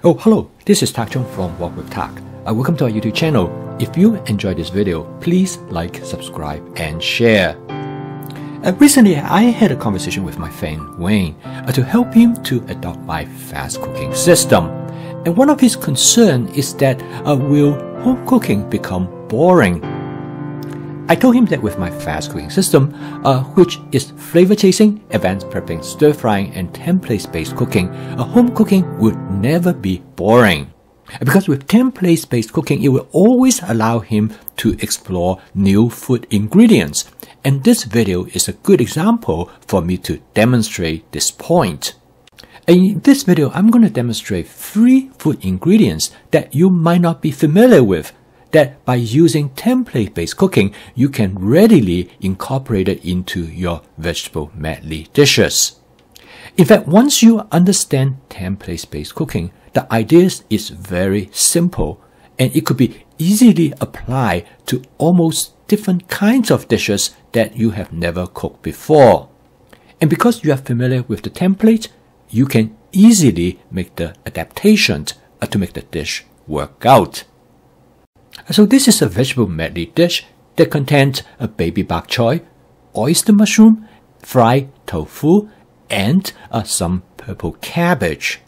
Oh, hello, this is Tak Chung from Walk with Tak. Welcome to our YouTube channel. If you enjoyed this video, please like, subscribe, and share. Recently, I had a conversation with my friend Wayne to help him to adopt my fast cooking system. And one of his concerns is that will home cooking become boring? I told him that with my fast cooking system, which is flavor chasing, advanced prepping, stir frying, and template-based cooking, home cooking would never be boring. Because with template-based cooking, it will always allow him to explore new food ingredients. And this video is a good example for me to demonstrate this point. In this video, I'm going to demonstrate 3 food ingredients that you might not be familiar with, that by using template-based cooking, you can readily incorporate it into your vegetable medley dishes. In fact, once you understand template-based cooking, the idea is very simple, and it could be easily applied to almost different kinds of dishes that you have never cooked before. And because you are familiar with the template, you can easily make the adaptations to make the dish work out. So this is a vegetable medley dish that contains a baby bok choy, oyster mushroom, fried tofu, and some purple cabbage.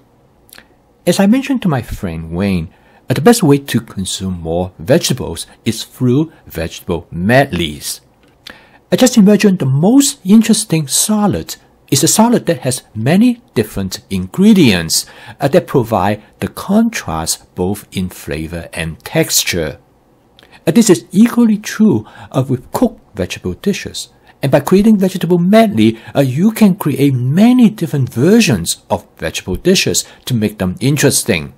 As I mentioned to my friend Wayne, the best way to consume more vegetables is through vegetable medleys. Just imagine the most interesting salad is a salad that has many different ingredients that provide the contrast both in flavor and texture. This is equally true with cooked vegetable dishes. And by creating vegetable medley, you can create many different versions of vegetable dishes to make them interesting.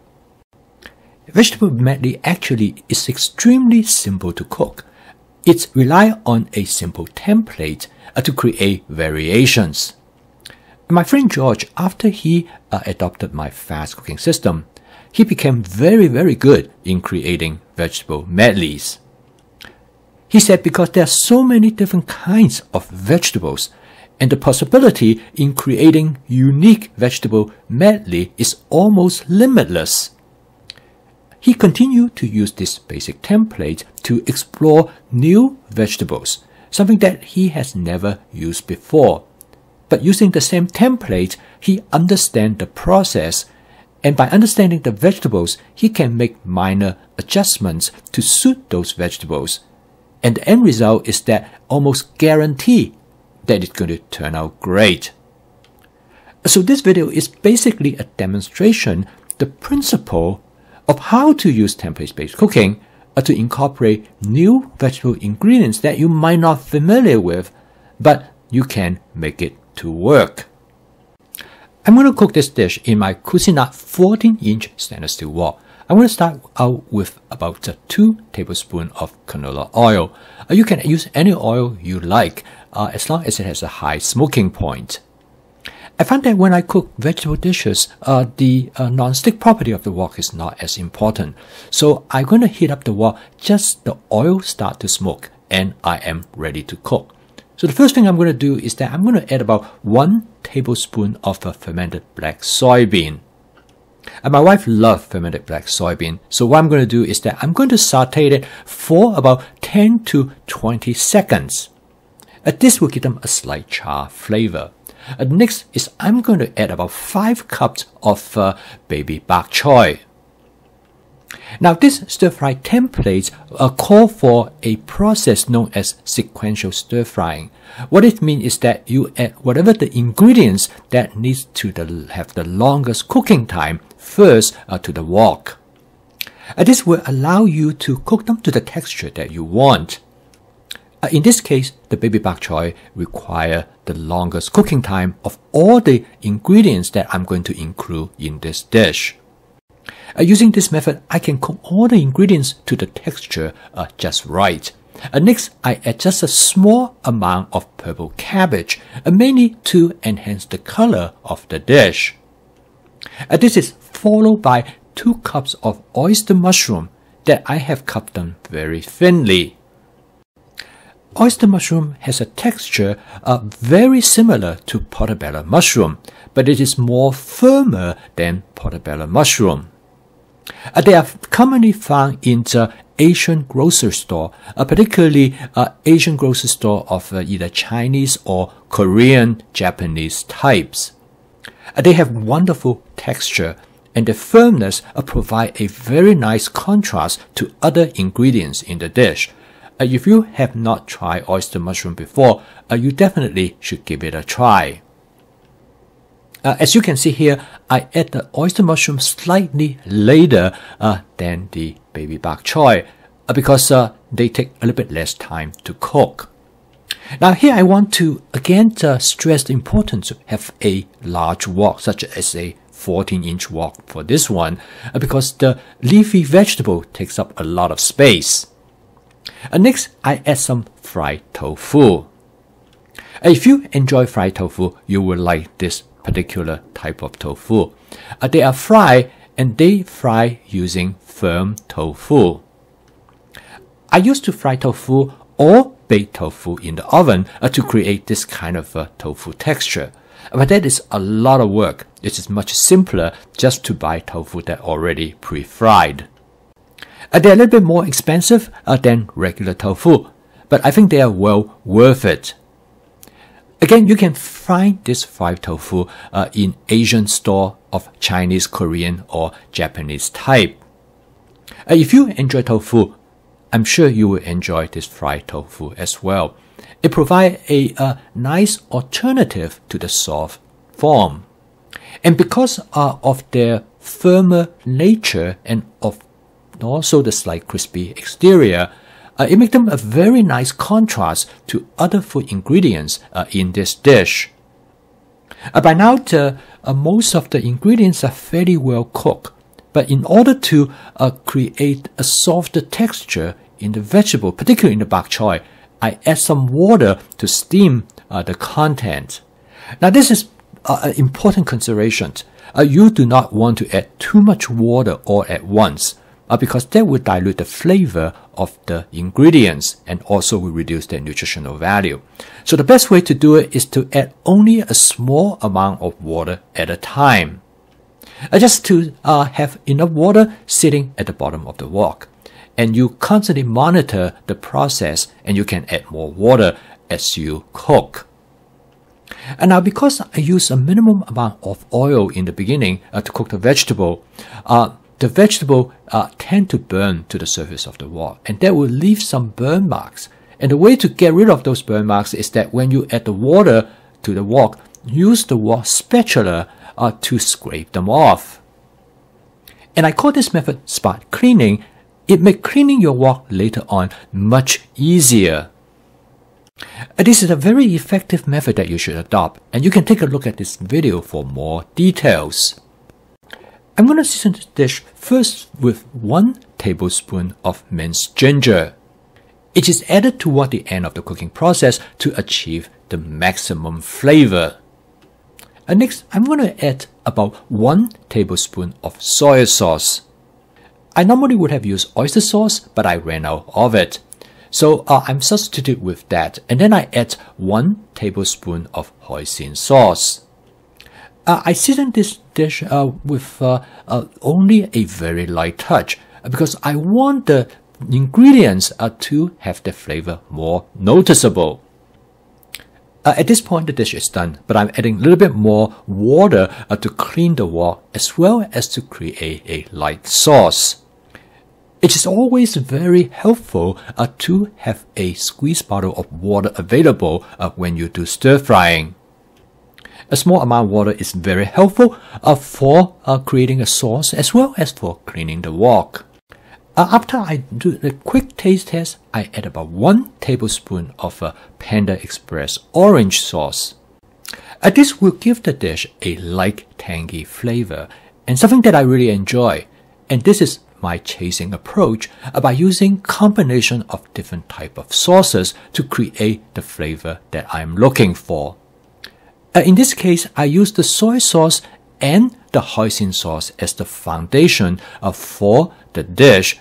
Vegetable medley actually is extremely simple to cook. It relies on a simple template to create variations. My friend George, after he adopted my fast cooking system, he became very good in creating vegetable medleys. He said because there are so many different kinds of vegetables, and the possibility in creating unique vegetable medley is almost limitless. He continued to use this basic template to explore new vegetables, something that he has never used before. But using the same template, he understands the process, and by understanding the vegetables, he can make minor adjustments to suit those vegetables. And the end result is that almost guarantee that it's going to turn out great. So this video is basically a demonstration, the principle of how to use template-based cooking to incorporate new vegetable ingredients that you might not be familiar with, but you can make it to work. I'm going to cook this dish in my Cuisinart 14-inch stainless steel wok. I'm going to start out with about 2 tablespoons of canola oil. You can use any oil you like as long as it has a high smoking point. I find that when I cook vegetable dishes, the non-stick property of the wok is not as important. So I'm going to heat up the wok just the oil start to smoke, and I am ready to cook. So the first thing I'm going to do is that I'm going to add about 1 tablespoon of fermented black soybean. My wife loves fermented black soybean, so what I'm going to do is that I'm going to saute it for about 10 to 20 seconds. This will give them a slight char flavor. Next is I'm going to add about 5 cups of baby bok choy. Now this stir-fry template call for a process known as sequential stir-frying. What it means is that you add whatever the ingredients that needs to have the longest cooking time first to the wok. This will allow you to cook them to the texture that you want. In this case, the baby bok choy require the longest cooking time of all the ingredients that I'm going to include in this dish. Using this method, I can cook all the ingredients to the texture just right. Next, I add just a small amount of purple cabbage, mainly to enhance the color of the dish. This is followed by 2 cups of oyster mushroom that I have cut them very thinly. Oyster mushroom has a texture very similar to portobello mushroom, but it is more firmer than portobello mushroom. They are commonly found in the Asian grocery store, particularly Asian grocery store of either Chinese or Korean, Japanese types. They have wonderful texture, and the firmness provide a very nice contrast to other ingredients in the dish. If you have not tried oyster mushroom before, you definitely should give it a try. As you can see here, I add the oyster mushroom slightly later than the baby bok choy because they take a little bit less time to cook. Now here I want to again stress the importance of have a large wok, such as a 14-inch wok for this one, because the leafy vegetable takes up a lot of space. Next, I add some fried tofu. If you enjoy fried tofu, you will like this particular type of tofu. They are fried, and they fry using firm tofu. I used to fry tofu or bake tofu in the oven to create this kind of tofu texture. But that is a lot of work. It is much simpler just to buy tofu that already pre-fried. They're a little bit more expensive than regular tofu, but I think they are well worth it. Again, you can find this fried tofu in Asian store of Chinese, Korean, or Japanese type. If you enjoy tofu, I'm sure you will enjoy this fried tofu as well. It provides a nice alternative to the soft form. And because of their firmer nature and of also the slight crispy exterior, it makes them a very nice contrast to other food ingredients in this dish. By now, most of the ingredients are fairly well cooked, but in order to create a softer texture in the vegetable, particularly in the bok choy, I add some water to steam the content. Now this is an important consideration. You do not want to add too much water all at once, because that will dilute the flavor of the ingredients and also will reduce their nutritional value. So the best way to do it is to add only a small amount of water at a time. Just to have enough water sitting at the bottom of the wok. And you constantly monitor the process, and you can add more water as you cook. And now because I use a minimum amount of oil in the beginning to cook the vegetable tend to burn to the surface of the wok, and that will leave some burn marks. And the way to get rid of those burn marks is that when you add the water to the wok, use the wok spatula to scrape them off. And I call this method spot cleaning. It makes cleaning your wok later on much easier. This is a very effective method that you should adopt, and you can take a look at this video for more details. I'm going to season this dish first with 1 tablespoon of minced ginger. It is added toward the end of the cooking process to achieve the maximum flavor. And next, I'm going to add about 1 tablespoon of soy sauce. I normally would have used oyster sauce, but I ran out of it. So I'm substitute with that. And then I add 1 tablespoon of hoisin sauce. I season this dish with only a very light touch because I want the ingredients to have the flavor more noticeable. At this point, the dish is done, but I'm adding a little bit more water to clean the wok as well as to create a light sauce. It is always very helpful to have a squeeze bottle of water available when you do stir frying. A small amount of water is very helpful for creating a sauce as well as for cleaning the wok. After I do the quick taste test, I add about 1 tablespoon of Panda Express orange sauce. This will give the dish a light tangy flavor and something that I really enjoy. And this is my chasing approach by using combination of different type of sauces to create the flavor that I'm looking for. In this case, I use the soy sauce and the hoisin sauce as the foundation for the dish,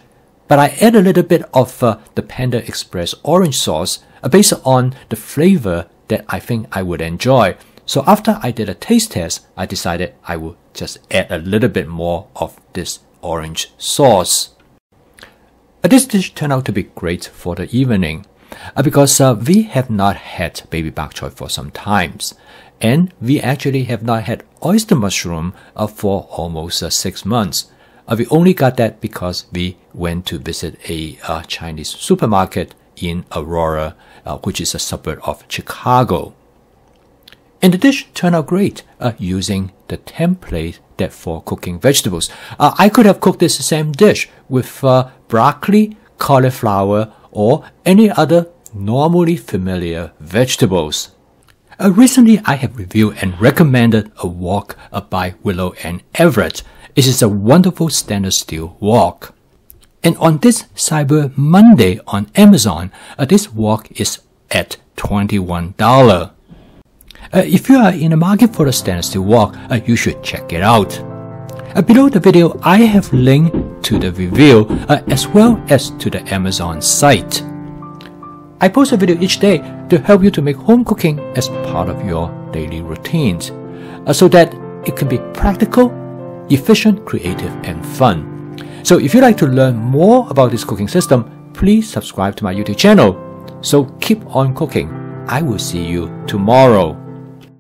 but I add a little bit of the Panda Express orange sauce based on the flavor that I think I would enjoy. So after I did a taste test, I decided I would just add a little bit more of this orange sauce. This dish turned out to be great for the evening because we have not had baby bok choy for some times, and we actually have not had oyster mushroom for almost 6 months. We only got that because we went to visit a Chinese supermarket in Aurora, which is a suburb of Chicago. And the dish turned out great using the template that for cooking vegetables. I could have cooked this same dish with broccoli, cauliflower, or any other normally familiar vegetables. Recently, I have reviewed and recommended a wok by Willow and Everett. It is a wonderful stainless steel wok. And on this Cyber Monday on Amazon, this wok is at $21. If you are in the market for a stainless steel wok, you should check it out. Below the video, I have linked to the review as well as to the Amazon site. I post a video each day to help you to make home cooking as part of your daily routines so that it can be practical, efficient, creative, and fun. So if you'd like to learn more about this cooking system, please subscribe to my YouTube channel. So keep on cooking. I will see you tomorrow.